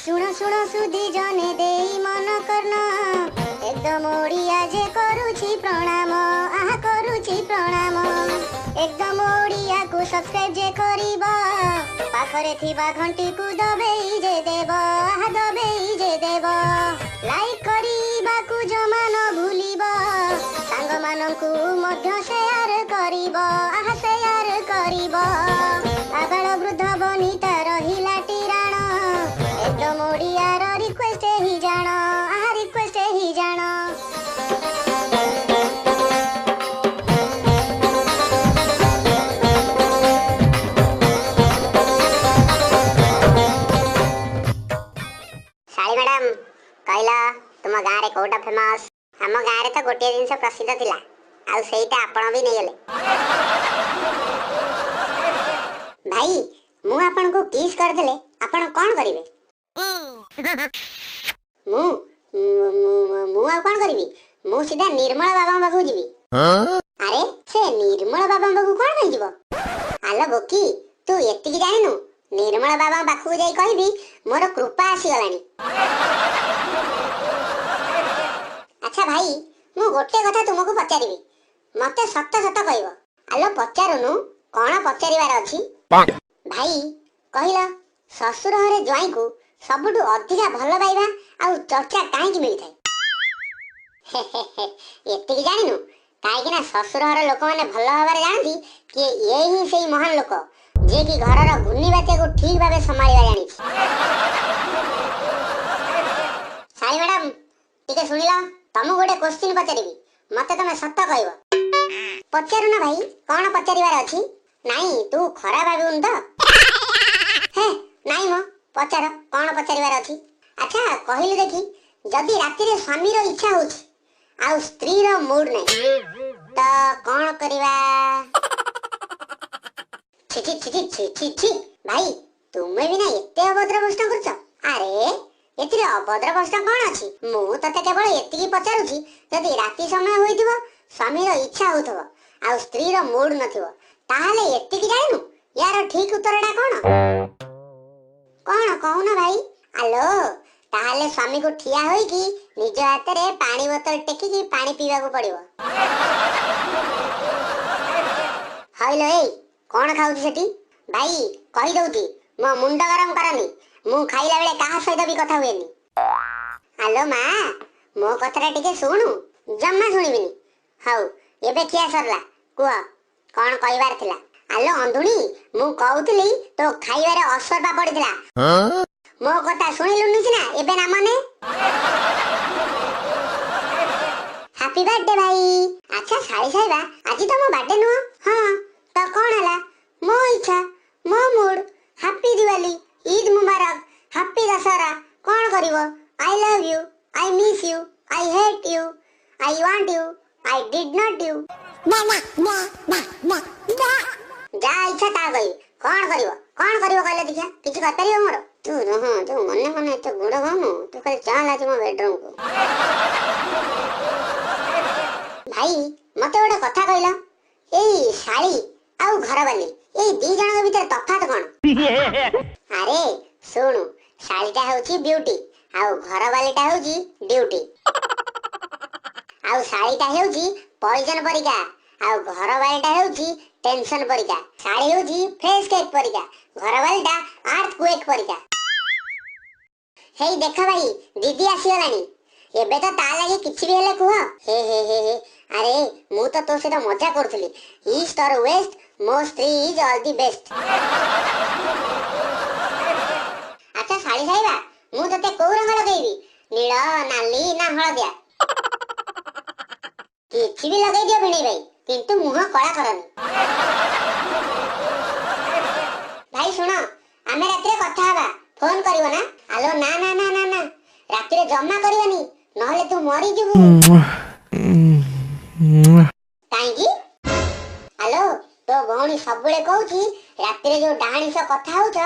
शुण शुण सुधी जने देई मन करना एकदम ओडिया जे करूची प्रणाम आहा करूची प्रणाम एकदम ओडिया को सब्सक्राइब जे करिबा पाखरे थिबा घंटी को दबेई जे देब आहा दबेई जे देब लाइक करिबा को जमा न भूलिबा सांग माननकु मध्य शेयर करिबा आहा शेयर करिबा आबाल वृद्ध बनिता रहिला टिराण एकदम ओडिया रो रिक्वेस्ट ही जान आहा रिक्वेस्ट ही जान साली मैडम कहला तुम गाँव रे कोटा फेमस आम गाँव रे तो गोटे जिनस प्रसिद्ध थिला आउ सेईटा आपण भी नहीं गले भाई मु आपण को किस कर देले आपण कोन करिवे मु मु आ कोन करिवी मु सीधा निर्मल बाबा बाबू जीवी अरे से निर्मल बाबा बाबू कोन नहीं जीवो आलो बोकी तू एत्ती की जानिनु निर्मल बाबा बाखु जाई कहबी मोर कृपा आसी गलानी अच्छा भाई मु गोटे कथा तुमको पचारिबी मते सत्य सत्य कहबो आलो पचारुनु कोन पचारिबार अछि भाई कहिला ससुर हरे ज्वाई को सबुठु अधिका भल पाइबा आ चर्चा काई मिली थाए एत्ती जानिनु काई ना ससुर हर लोक माने भल भाबरे जानती कि ये ही सेही महान लोक जे कि घरर घुन्नी बाते को ठीक भाबे संभाळिबा जानि साई मैडम टिके सुनिला तमु गोटे क्वेश्चन पचारिबी मते तमे सत्य कहबो पचारु ना भाई कोन पचारिबार अछि नाही तू खरा भाबुन त हे नाही मो पचार कोन पचारिबार अछि अच्छा कहिलु देखी जदी राति रे स्वामी रो इच्छा होछि आ स्त्री रो मूड नै त कोन करिबा छी छी छी छी छी छी भाई तुमे भी ना एते अभद्र प्रश्न करछ अरे एतिरे अभद्र प्रश्न कोन अछि मु तते केवल एति की पचारुछि जदी राति समय होइथिबो स्वामी रो इच्छा होथबो आ स्त्री रो मूड नथिबो ताहाले एति की जानिनु यार ठीक उत्तरडा कोन कोन कहू ना भाई आलो ताहाले स्वामी को ठिया होई कि निज हाथ रे पानी बोतल टेकी कि पानी पीवा को पड़िबो हाइलो ए कोन खाउती सेठी भाई कहि दउती मो मुंड गरम करनी मु खाइला बेले काहा सहित भी कथा हुएनी आलो मा मो कथरा टिके सुनु जम्मा सुनिबिनी हाउ एबे किया सरला कुआ कोन कहिबार थिला आलो अंधुणी मु कहउतली तो खाइबारे असरबा पड़ितला मो कथा सुनिलुनी सिना एबे ना माने हैप्पी बर्थडे भाई अच्छा साली साहिबा आज तो मो बर्थडे नु हां तो कोन हला मो इच्छा मो मूड हैप्पी दिवाली ईद मुबारक हैप्पी दशहरा कोन करिवो I love you I miss you I hate you I want you I did not you ना ना ना ना ना ना जा इच्छा ता गई कोन करिवो कहले देखिया किछ कर परियो मोर तू रह तू मने मने तो गुड़ गानु तू कल चल आज मो बेडरूम को भाई मते ओडा कथा कहला एई साली आउ घरवाली एई दी जण के भीतर तफात कोन अरे सुनु सालीटा होची ब्यूटी आउ घरवालीटा होची ड्यूटी आउ सालीटा होची पॉइजन परिका आउ घरवालीटा होची टेंशन परिका साड़ी होची फ्रेश केक परिका घरवालीटा अर्थक्वेक परिका हेई देखा भाई दीदी आसी गलानी एबे तो ता लागि किछि भी हेले कुह हे अरे मु तो तो से तो मजा करथली ईस्ट और वेस्ट मो स्त्री इज ऑल द बेस्ट अच्छा साड़ी साहिबा मु तते को रंग लगेबी नील नाली ना हळदिया किछि भी लगै दियो भिणी भाई किंतु मुह कळा करनी भाई सुनो आमे रात्रे कथा हबा फोन करिवो ना आलो ना ना ना ना ना रात्रे जम्मा करिवनी नहले तू मरी जिवु काई की आलो तो भौणी सबुले कहूची रात्रे जो डाहाणी से कथा होछ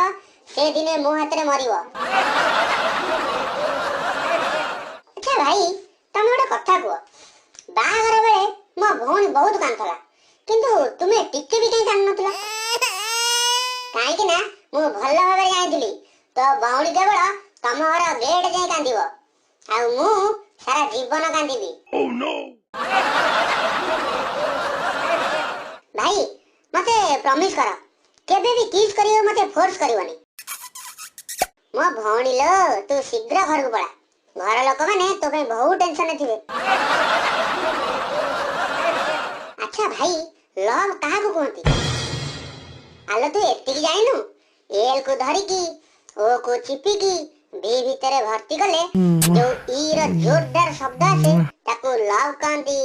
से दिने मो हाथ रे मरिवो अच्छा भाई तुम गोटे कथा कुह बाहागर बेले मो भौणी बहुत कांथला किंतु तुमे टिके भी कहीं जान नथला काई कि ना मु भल भाबे जानिथिली तो भौणी केवल ତମ ଘର ଗେଟ୍ ଯାଇ କାନ୍ଦିବ, ଆଉ ମୁଁ ସାରା ଜୀବନ କାନ୍ଦିବି। ଭାଇ ମତେ ପ୍ରମିସ୍ କର, କେବେ ବି କିସ୍ କରିବ ମତେ ଫୋର୍ସ କରିବନି। ମୋ ଭଉଣୀ लो, ତୁ ଶୀଘ୍ର ଘରକୁ ପଳା, ଘର ଲୋକମାନେ ତୋ ପାଇଁ ବହୁତ ଟେନସନରେ ଥିବେ। ଆଚ୍ଛା ଭାଇ, ଲଭ୍ କାହାକୁ କୁହନ୍ତି? ଆଲୋ ତୁ ଏତିକି ଜାଣିନୁ? ଏଲ୍ କୁ ଧରିକି ଓ କୁ ଚିପିକି ଭି ଭିତରେ ଭର୍ତ୍ତି କଲେ ଯୋଉ ଇ ର ଜୋରଦାର ଶବ୍ଦ ଆସେ ତାକୁ ଲଭ୍ କହନ୍ତି।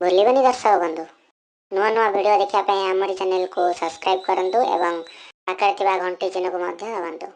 ଭୁଲିବନି ଦର୍ଶକ ବନ୍ଧୁ, ନୂଆ ନୂଆ ଭିଡ଼ିଓ ଦେଖିବା ପାଇଁ ଆମରି ଚ୍ୟାନେଲକୁ ସବସ୍କ୍ରାଇବ୍ କରନ୍ତୁ ଏବଂ ପାଖରେ ଥିବା ଘଣ୍ଟି ଚିହ୍ନକୁ ମଧ୍ୟ ଦବାନ୍ତୁ।